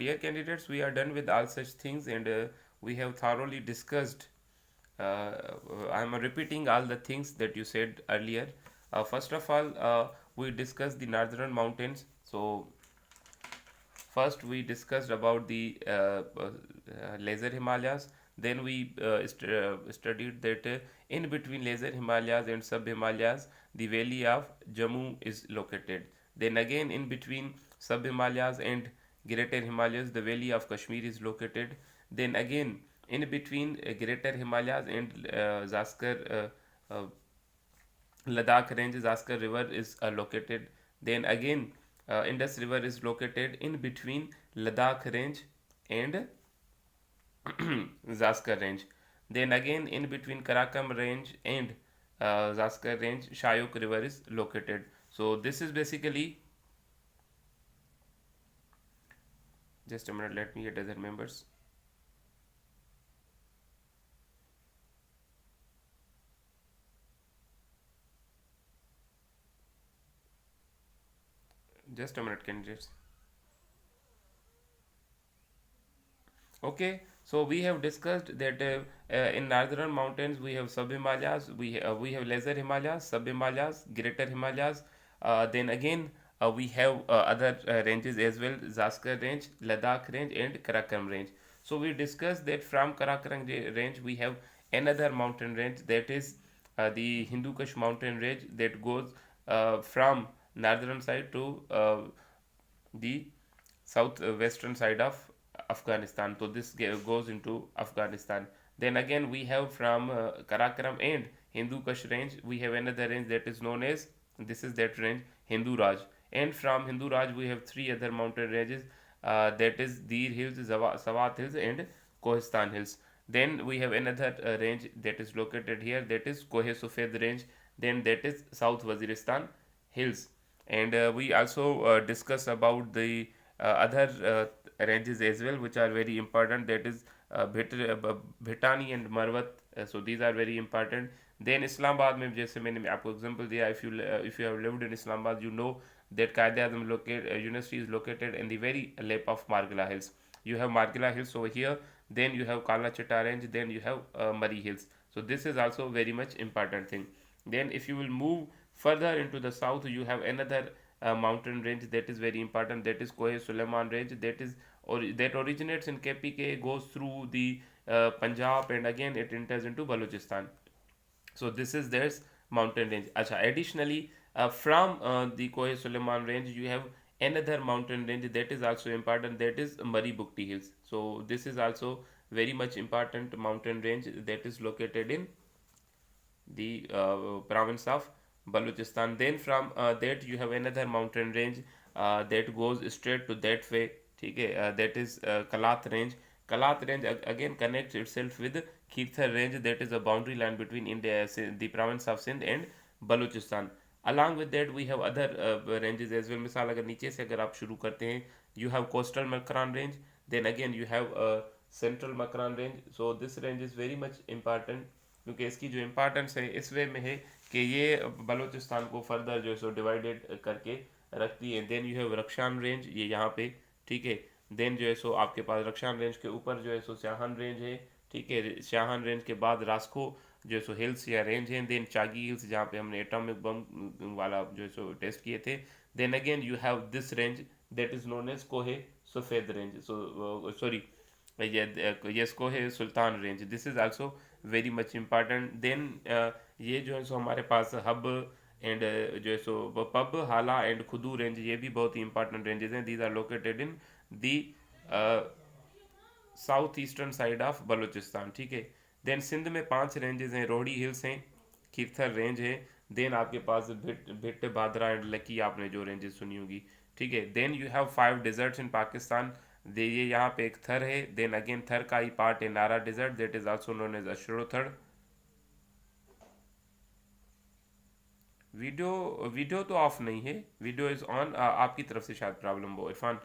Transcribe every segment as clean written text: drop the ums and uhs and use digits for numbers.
dear candidates, we are done with all such things, and we have thoroughly discussed. I'm repeating all the things that you said earlier. First of all, we discussed the northern mountains. So first, we discussed about the Lesser Himalayas. Then we studied that in between Lesser Himalayas and Sub Himalayas, the valley of Jammu is located. Then again, in between Sub Himalayas and Greater Himalayas, the valley of Kashmir is located. Then again, in between Greater Himalayas and Ladakh range, Zaskar River is located. Then again, Indus River is located in between Ladakh range and Zaskar range. Then again, in between Karakum range and Zaskar range, Shayok River is located. So this is basically, just a minute, let me get other members. Just a minute, candidates. Okay, so we have discussed that in northern mountains we have sub Himalayas, we have lesser Himalayas, sub Himalayas, greater Himalayas. Then again we have other ranges as well: Zaskar range, Ladakh range, and Karakoram range. So we discussed that from Karakoram range we have another mountain range, that is the Hindu Kush mountain range, that goes from northern side to the south western side of Afghanistan. So this goes into Afghanistan. Then again we have from Karakoram and Hindu Kush range we have another range that is known as, this is that range, Hindu Raj. And from Hindu Raj we have three other mountain ranges, that is Dir Hills, Sawat Hills, and Kohistan Hills. Then we have another range that is located here, that is Kohe Sufed range. Then that is South Waziristan Hills. And we also discuss about the other ranges as well, which are very important, that is Bhitani and Marwat. So these are very important. Then Islamabad में जैसे मैंने आपको example दिया, if you have lived in Islamabad, you know that Qaeda-e-Azam University is located in the very lap of Margila Hills. You have Margila Hills over here, then you have Kala Chitta range, then you have Mari Hills. So this is also very much important thing. Then if you will move further into the south, you have another mountain range that is very important, that is Kohe Suleiman range, that originates in KPK, goes through the Punjab, and again it enters into Balochistan. So this is their mountain range. Acha, additionally, from the Kohe Suleiman range, you have another mountain range that is also important, that is Mari Bukti Hills. So this is also very much important mountain range that is located in the province of Balochistan. Then from that you have another mountain range that goes straight to that way. Okay, that is Kalat range. Kalat range again connects itself with Kirthar range, that is a boundary line between India, the province of Sindh, and Balochistan. Along with that we have other ranges as well. मिसाल अगर नीचे से अगर आप शुरू करते हैं, you have coastal Makran range, then again you have central Makran range. So this range is very much important, क्योंकि इसकी जो इम्पोर्टेंस है इस वे में है कि ये बलूचिस्तान को फर्दर जो है सो डिवाइडेड करके रखती है. देन यू हैव रक्षान रेंज, ये यहाँ पे, ठीक है. देन जो है सो आपके पास रक्षान रेंज के ऊपर जो है सो शाहन रेंज है, ठीक है. शाहन रेंज के बाद रास्को जो है सो हिल्स या रेंज है. देन चागी हिल्स जहाँ पे हमने एटॉमिक बम वाला जो है सो टेस्ट किए थे. Then again you have this range that is known as Koh-e Safed range. So sorry, yes, Koh-e Sulaiman range. This is also very much important. Then ये जो है सो हमारे पास हब एंड जो है सो पब, हाला एंड खुदू रेंज, ये भी बहुत ही इंपॉर्टेंट रेंजेस हैं. These are located in the south eastern side of Balochistan, ठीक है. देन सिंध में 5 रेंजेस हैं. रोहड़ी हिल्स हैं, किरथर रेंज है. देन आपके पास भिट भादरा एंड लकी, आपने जो रेंजेस सुनी होगी, ठीक है. देन यू हैव 5 डिजर्ट्स इन पाकिस्तान. ये यहाँ पे एक थर है. देन अगेन थर का ही पार्ट है Nara desert, that is also known as Achhro Thar. Video तो ऑफ नहीं है, वीडियो इज ऑन. आपकी तरफ से शायद प्रॉब्लम हो Irfan.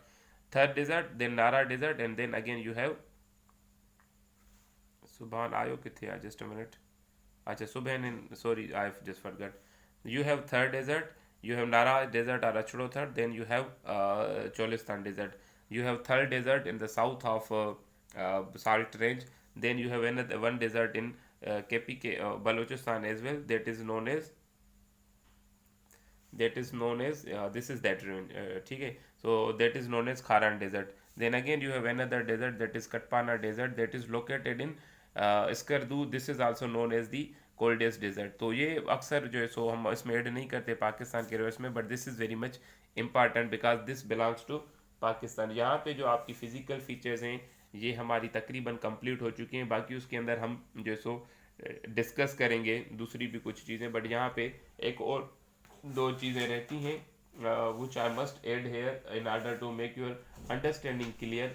Thar desert, then Nara desert, and then again you have Subhan आयो किथे आ, जस्ट अ मिनट. अच्छा, सुबह इन, sorry I have just forgot. You have Thar desert, you have Nara desert or Achro third, then you have Cholistan desert. You have Thar Desert in the south of Salt Range. Then you have another one desert in KPK, Balochistan as well. That is known as this is that range. ठीक है. So that is known as Kharan Desert. Then again you have another desert, that is Katpana Desert, that is located in Skardu. This is also known as the coldest desert. तो ये अक्सर जो है सो हम इसमें add नहीं करते पाकिस्तान के रिवर्स में, but this is very much important because this belongs to Pakistan. यहाँ पे जो आपकी फिजिकल फीचर्स हैं ये हमारी तकरीबन कंप्लीट हो चुकी हैं. बाकी उसके अंदर हम जो है सो डिस्कस करेंगे दूसरी भी कुछ चीज़ें, बट यहाँ पे एक और दो चीज़ें रहती हैं which I must add here in order to make your understanding clear,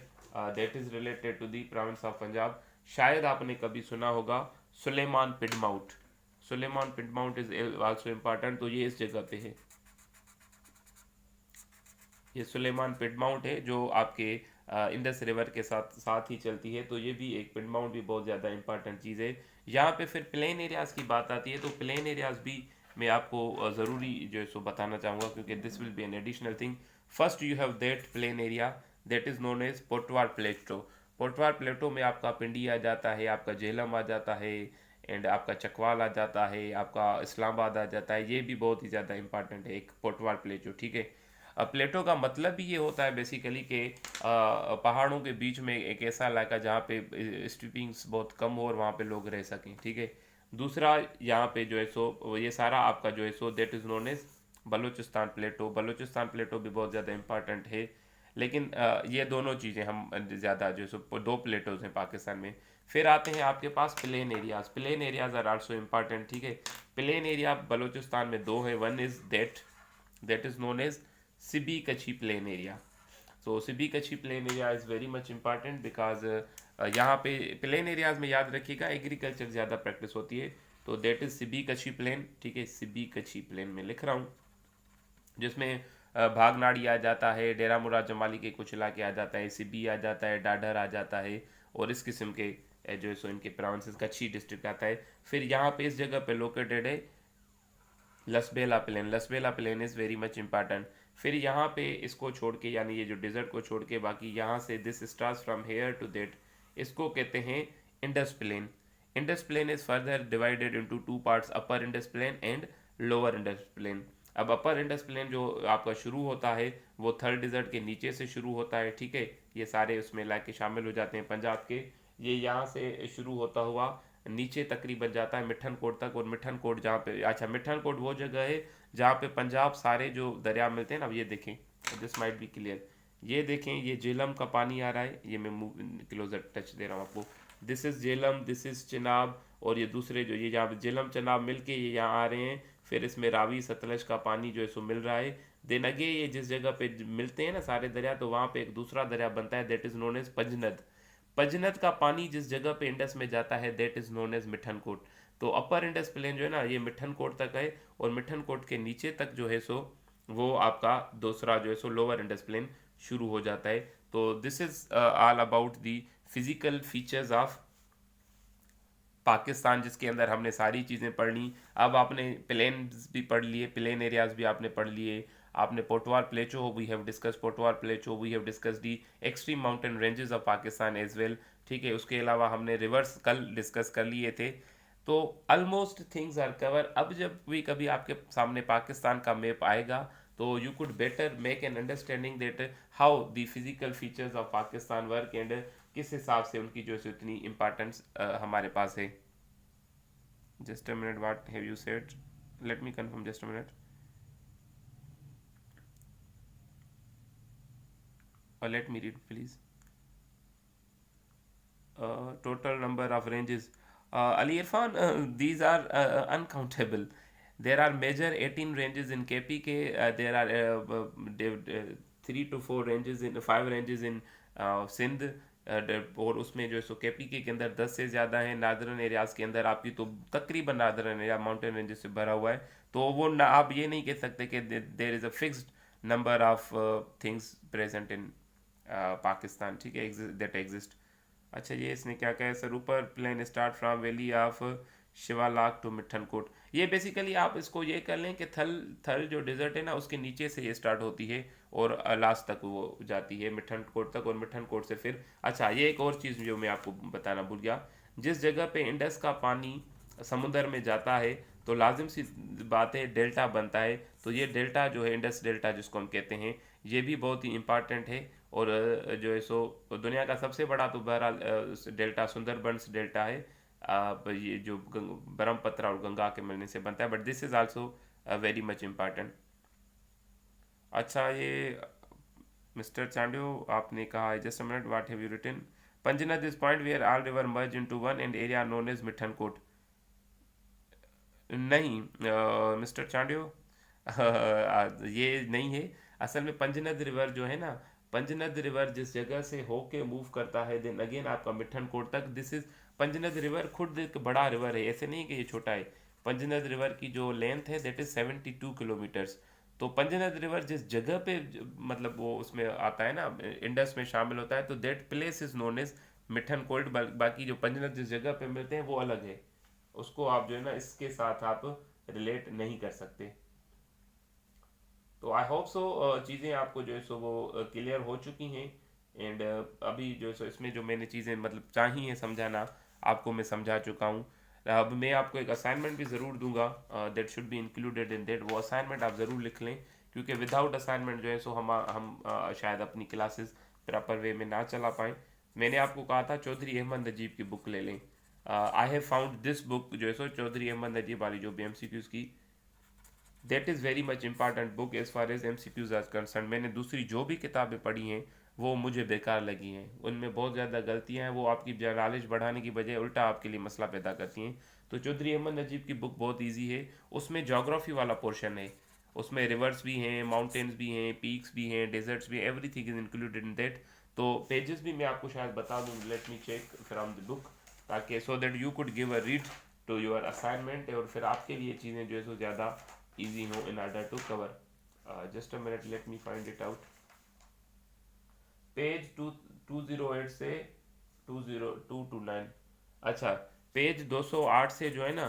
that is related to the province of Punjab. शायद आपने कभी सुना होगा Sulaiman piedmont. Sulaiman piedmont is also important. तो ये इस जगह पे है. ये सुलेमान पिडमाउंट है जो आपके इंडस रिवर के साथ साथ ही चलती है. तो ये भी एक पिडमाउंट भी बहुत ज़्यादा इंपॉर्टेंट चीज़ है. यहाँ पे फिर प्लेन एरियाज़ की बात आती है तो प्लेन एरियाज़ भी मैं आपको ज़रूरी जो है सो बताना चाहूँगा क्योंकि this will be an additional thing. First you have that plain area that is known as Potwar plateau. Potwar plateau में आपका पिंडी आ जाता है, आपका झेलम आ जाता है, एंड आपका चकवाल आ जाता है, आपका इस्लामाबाद आ जाता है. ये भी बहुत ही ज़्यादा इंपॉर्टेंट है एक पोटवार प्लेटो. ठीक है. प्लेटो का मतलब भी ये होता है बेसिकली कि पहाड़ों के बीच में एक ऐसा इलाका जहाँ पे स्ट्रीपिंग्स बहुत कम हो और वहाँ पे लोग रह सकें. ठीक है. दूसरा यहाँ पे जो है सो ये सारा आपका जो है so that is known as Balochistan plateau. Balochistan plateau भी बहुत ज़्यादा इंपॉर्टेंट है. लेकिन ये दोनों चीज़ें हम ज़्यादा जो है सो दो प्लेटोज हैं पाकिस्तान में. फिर आते हैं आपके पास plain areas. Plain areas are also important. ठीक है. प्लेन एरिया बलूचिस्तान में दो है. One is that is known as Sibi Kachhi plain area. So Sibi Kachhi plain area is very much important because यहाँ पे प्लेन एरियाज में याद रखिएगा एग्रीकल्चर ज़्यादा प्रैक्टिस होती है. तो that is Sibi Kachhi plain. ठीक है. सिबी कच्छी प्लेन में लिख रहा हूँ जिसमें भागनाड़ी आ जाता है, डेरा मुराद जमाली के कुछ इलाके आ जाता है, सिबी आ जाता है, डाडर आ जाता है और इस किस्म के जो है सो इनके प्रोविंसेस कच्छी डिस्ट्रिक्ट आता है. फिर यहाँ पे इस जगह पे लोकेटेड है Lasbela plain. Lasbela plain is very much important. फिर यहाँ पे इसको छोड़ के यानी ये जो डिजर्ट को छोड़ के बाकी यहाँ से this starts from here to that इसको कहते हैं Indus plain. Indus plain is further divided into two parts, upper Indus plain and lower Indus plain. अब अपर इंडस प्लेन जो आपका शुरू होता है वो थर्ड डिजर्ट के नीचे से शुरू होता है. ठीक है. ये सारे उसमें इलाके शामिल हो जाते हैं पंजाब के. ये यहाँ से शुरू होता हुआ नीचे तकरीबन जाता है मिठन कोट तक. और मिठन कोट जहाँ पे अच्छा मिठन कोट वो जगह है जहाँ पे पंजाब सारे जो दरिया मिलते हैं ना. अब ये देखें दिस माइट बी क्लियर. ये देखें ये झेलम का पानी आ रहा है. ये मैं क्लोजर टच दे रहा हूँ आपको. This is Jhelum, this is Chenab और ये दूसरे जो ये जहाँ पे झेलम चिनाब मिल के ये यहाँ आ रहे हैं. फिर इसमें रावी सतलज का पानी जो है सो मिल रहा है. देन अगे ये जिस जगह पे मिलते हैं ना सारे दरिया तो वहाँ पे एक दूसरा दरिया बनता है that is known as Panjnad. Panjnad का पानी जिस जगह पे इंडस में जाता है that is known as Mithankot. तो अपर इंडस प्लेन जो है ना ये मिठन कोट तक है और मिठन कोट के नीचे तक जो है सो वो आपका दूसरा जो है सो लोअर इंडस प्लेन शुरू हो जाता है. तो this is all about the physical features of Pakistan जिसके अंदर हमने सारी चीज़ें पढ़ ली. अब आपने प्लेन भी पढ़ लिए, प्लेन एरियाज भी आपने पढ़ लिए. आपने Potwar plateau we have discuss Potwar plateau, we have discuss the extreme mountain ranges of Pakistan as well. ठीक है. उसके अलावा हमने रिवर्स कल डिस्कस कर लिए थे. तो ऑलमोस्ट थिंग्स आर कवर. अब जब भी कभी आपके सामने पाकिस्तान का मैप आएगा तो you could better make an understanding that how the physical features of Pakistan work and किस हिसाब से उनकी जो है इतनी इम्पोर्टेंस हमारे पास है. Just a minute, what have you said? Let me confirm just a minute. Let me read please. Total number of ranges. Ali Irfan, these are uncountable. There are major 18 ranges in KPK. There are 3 to 4 ranges in 5 ranges in Sindh. और उसमें जो है सो KPK के अंदर 10 से ज़्यादा है. Northern areas के अंदर आपकी तो तकरीबन नादरन एरिया माउंटेन रेंजेस से भरा हुआ है. तो वो ना आप ये नहीं कह सकते कि therefore a fixed number of things present in Pakistan. ठीक है. That exist. अच्छा ये इसने क्या कहा है सर? ऊपर plain start from valley of Siwalik to Mithan Kot. ये बेसिकली आप इसको ये कर लें कि थल जो डिज़र्ट है ना उसके नीचे से ये स्टार्ट होती है और लास्ट तक वो जाती है मिठन कोट तक, और मिठन कोट से फिर अच्छा ये एक और चीज़ जो मैं आपको बताना भूल गया, जिस जगह पे इंडस का पानी समुद्र में जाता है तो लाजिम सी बात है डेल्टा बनता है। तो ये डेल्टा जो है इंडस डेल्टा जिसको हम कहते हैं, ये भी बहुत ही इम्पॉर्टेंट है। और जो है सो दुनिया का सबसे बड़ा तो बहरहाल डेल्टा सुंदरबंस डेल्टा है। ये जो ब्रह्मपुत्र और गंगा के मिलने से बनता है, but this is also very much important. अच्छा ये मिस्टर चांडियो आपने कहा just a minute, what have you written? Panjnad is point where all river merge into one and area known as Mithankot. नहीं मिस्टर चांडियो, ये नहीं है। असल में पंजनद रिवर जो है ना, पंजनद रिवर जिस जगह से होके मूव करता है देन अगेन आपका मिठन कोट तक, दिस इज पंजनद रिवर खुद एक बड़ा रिवर है, ऐसे नहीं कि ये छोटा है। पंजनद रिवर की जो लेंथ है दैट इज 72 किलोमीटर्स। तो पंजनद रिवर जिस जगह पे मतलब वो उसमें आता है ना, इंडस में शामिल होता है, तो that place is known as Mithankot. बाकी जो पंजनद जिस जगह पे मिलते हैं वो अलग है, उसको आप जो है ना इसके साथ आप रिलेट नहीं कर सकते। तो आई होप सो चीज़ें आपको जो है सो वो क्लियर हो चुकी हैं। एंड अभी जो है सो इसमें जो मैंने चीज़ें मतलब चाहिए हैं समझाना, आपको मैं समझा चुका हूँ। अब मैं आपको एक असाइनमेंट भी ज़रूर दूंगा, that should be included in that. वो असाइनमेंट आप ज़रूर लिख लें, क्योंकि विदाउट असाइनमेंट जो है सो हम शायद अपनी क्लासेस प्रॉपर वे में ना चला पाएँ। मैंने आपको कहा था चौधरी अहमद नजीब की बुक ले लें। I have found this book जो है सो चौधरी अहमद नजीब वाली जो भी MCQs की, that is very much important book as far as MCQs are concern. मैंने दूसरी जो भी किताबें पढ़ी हैं वो मुझे बेकार लगी हैं, उनमें बहुत ज़्यादा गलतियां हैं, वो आपकी नॉलेज बढ़ाने की बजाय उल्टा आपके लिए मसला पैदा करती हैं। तो चौधरी अहमद नजीब की बुक बहुत ईजी है, उसमें जोग्राफी वाला पोर्शन है, उसमें रिवर्स भी हैं, माउंटेन्स भी हैं, पीक्स भी हैं, डेजर्ट्स भी हैं, everything is included in that. तो पेजेस भी मैं आपको शायद बता दूँ, let me check from the book, ताकि so that you could give a read to your assignment, और फिर आपके लिए चीज़ें जो है सो ज़्यादा easy हो in order to cover. Just a minute, let me find it out. Page 208 से 20229। अच्छा, पेज 208 से जो है ना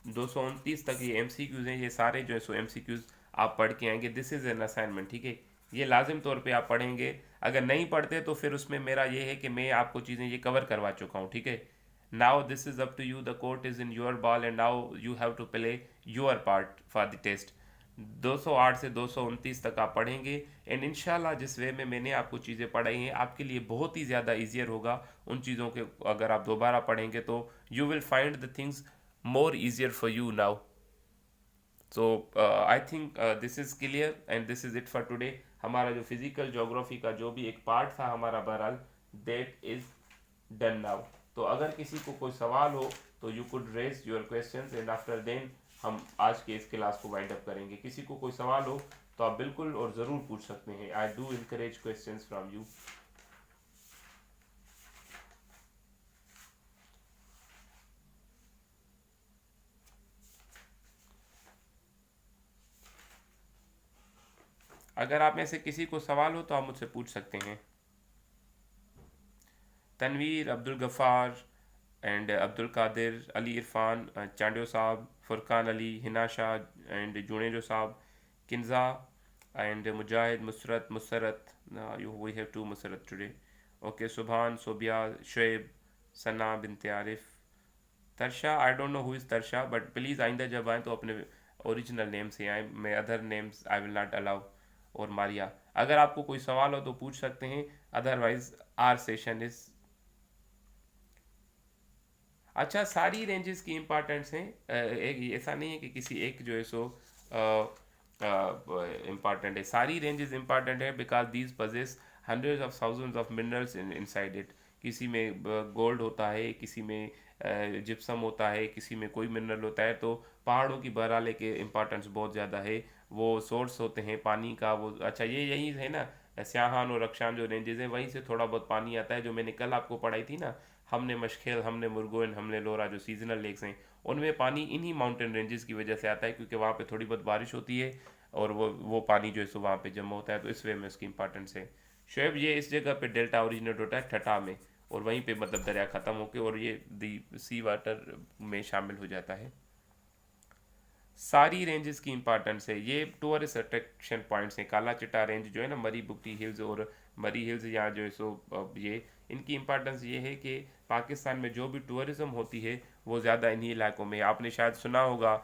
229 तक ये MCQs हैं, ये सारे जो है सो MCQs आप पढ़ के आएंगे। दिस इज़ एन असाइनमेंट, ठीक है, ये लाजिम तौर पे आप पढ़ेंगे। अगर नहीं पढ़ते तो फिर उसमें मेरा ये है कि मैं आपको चीज़ें ये कवर करवा चुका हूँ, ठीक है। Now this is up to you, the court is in your ball and now you have to play your part for the test. 208 से 229 तक आप पढ़ेंगे एंड इंशाल्लाह जिस वे में मैंने आपको चीज़ें पढ़ाई हैं आपके लिए बहुत ही ज़्यादा ईजियर होगा उन चीज़ों के। अगर आप दोबारा पढ़ेंगे तो you will find the things more easier for you now. So I think this is clear and this is it for today. हमारा जो फिजिकल ज्योग्राफी का जो भी एक पार्ट था हमारा बहरहाल that is done now. तो अगर किसी को कोई सवाल हो तो you could raise your questions and after then हम आज के इस क्लास को वाइंड अप करेंगे। किसी को कोई सवाल हो तो आप बिल्कुल और ज़रूर पूछ सकते हैं। I do encourage questions from you. अगर आप में से किसी को सवाल हो तो आप मुझसे पूछ सकते हैं। Tanvir, Abdul Ghaffar and Abdul Qadir, Ali Irfan, Chandio sahab, Furqan Ali, Hina Shah and Junejo sahab, Kinza and Mujahid, Musarrat, you we have two Musarrat today. Okay, Subhan, Sobia, Shoaib, Sana Binte Arif, Tarsha, I don't know who is Tarsha, but please आइंदा जब आएँ तो अपने ओरिजिनल नेम से आएँ, मैं other names I will not allow. और मारिया, अगर आपको कोई सवाल हो तो पूछ सकते हैं, अदरवाइज आर सेशन इज। अच्छा, सारी रेंजेस की इम्पॉर्टेंस हैं, एक ऐसा नहीं है कि किसी एक जो है सो इम्पॉर्टेंट है, सारी रेंजेस इम्पॉर्टेंट है because these possess hundreds of thousands of minerals inside it. किसी में गोल्ड होता है, किसी में जिप्सम होता है, किसी में कोई मिनरल होता है। तो पहाड़ों की बहरहाल के इम्पॉर्टेंस बहुत ज़्यादा है, वो सोर्स होते हैं पानी का। वो अच्छा ये यही है ना, स्याहान और रक्षान जो रेंजेस हैं वहीं से थोड़ा बहुत पानी आता है, जो मैंने कल आपको पढ़ाई थी ना, हमने मशखेल, हमने मुर्गोन, हमने लोरा, जो सीजनल लेक्स हैं उनमें पानी इन्हीं माउंटेन रेंजेस की वजह से आता है, क्योंकि वहाँ पे थोड़ी बहुत बारिश होती है और वो पानी जो है सो वहाँ पे जमा होता है, तो इस वे में उसकी इंपॉर्टेंस है। शुएब, ये इस जगह पे डेल्टा ओरिजिनेट होता है ठटा में, और वहीं पे मतलब दरिया ख़त्म होकर और ये दी सी वाटर में शामिल हो जाता है। सारी रेंजेस की इंपॉर्टेंस है, ये टूरिस्ट अट्रैक्शन पॉइंट्स हैं। काला चिट्टा रेंज जो है ना, मरी बुगटी हिल्स और मरी हिल्स, यहाँ जो है सो ये इनकी इंपॉर्टेंस ये है कि पाकिस्तान में जो भी टूरिज्म होती है वो ज़्यादा इन्हीं इलाकों में है। आपने शायद सुना होगा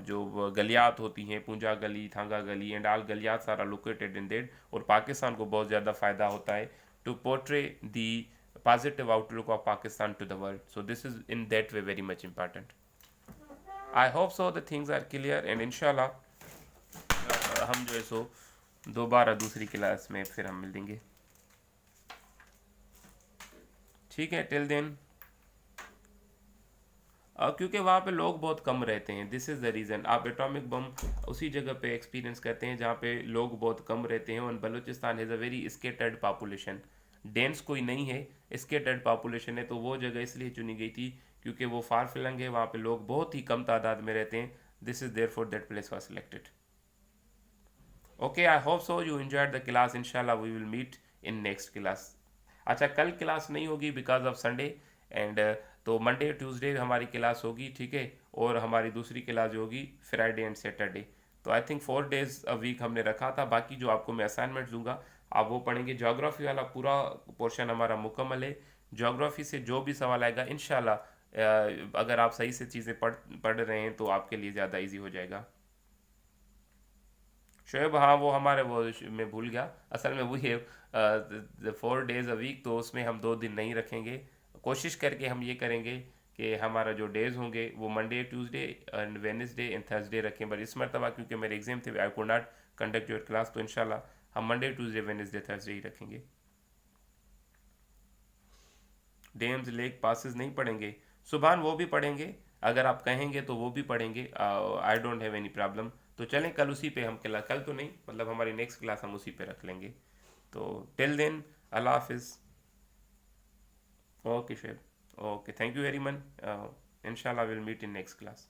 जो गलियात होती हैं, पूंजा गली, थांगा गली एंड आल गलियात सारा लोकेटेड इन देट, और पाकिस्तान को बहुत ज़्यादा फ़ायदा होता है to portray the positive outlook of Pakistan to the world. So this is in that way very much important. I hope so the things are clear and इंशाल्लाह हम जो है सो दोबारा दूसरी क्लास में फिर हम मिलेंगे। ठीक है, टिल देन क्योंकि वहाँ पे लोग बहुत कम रहते हैं, दिस इज़ द रीज़न। आप एटॉमिक बम उसी जगह पे एक्सपीरियंस करते हैं जहाँ पे लोग बहुत कम रहते हैं। और Balochistan has a very scattered population, dense कोई नहीं है, स्केटर्ड पॉपुलेशन है। तो वो जगह इसलिए चुनी गई थी क्योंकि वो फार फिलंग है, वहाँ पे लोग बहुत ही कम तादाद में रहते हैं। This is therefore that place was selected. Okay, I hope so you enjoyed the class. इंशाल्लाह we will meet in next class. अच्छा, कल क्लास नहीं होगी बिकॉज ऑफ संडे एंड तो मंडे ट्यूसडे हमारी क्लास होगी, ठीक है। और हमारी दूसरी क्लास जो होगी फ्राइडे एंड सैटरडे। तो I think 4 days a week हमने रखा था। बाकी जो आपको मैं असाइनमेंट दूंगा आप वो पढ़ेंगे। ज्योग्राफी वाला पूरा पोर्शन हमारा मुकम्मल है। ज्योग्राफी से जो भी सवाल आएगा इंशाल्लाह अगर आप सही से चीज़ें पढ़ रहे हैं तो आपके लिए ज़्यादा इजी हो जाएगा। शोएब, हाँ वो हमारे वो मैं भूल गया, असल में वही है 4 days अ वीक, तो उसमें हम 2 दिन नहीं रखेंगे। कोशिश करके हम ये करेंगे कि हमारा जो डेज होंगे वो Monday Tuesday and Wednesday and Thursday रखें। बट इस मरतबा क्योंकि मेरे एग्जाम थे I could not conduct your class, तो इंशाल्लाह हम मंडे ट्यूसडे वेडनेसडे थर्सडे ही रखेंगे। डेम्स लेक पासिस नहीं पढ़ेंगे, सुबहान वो भी पढ़ेंगे, अगर आप कहेंगे तो वो भी पढ़ेंगे। I don't have any problem. तो चलें कल उसी पे हम क्लास, कल तो नहीं मतलब हमारी नेक्स्ट क्लास हम उसी पे रख लेंगे। तो टिल देन अल्लाह हाफिज़। ओके शेब, okay, thank you very much. इंशाल्लाह will meet in next class.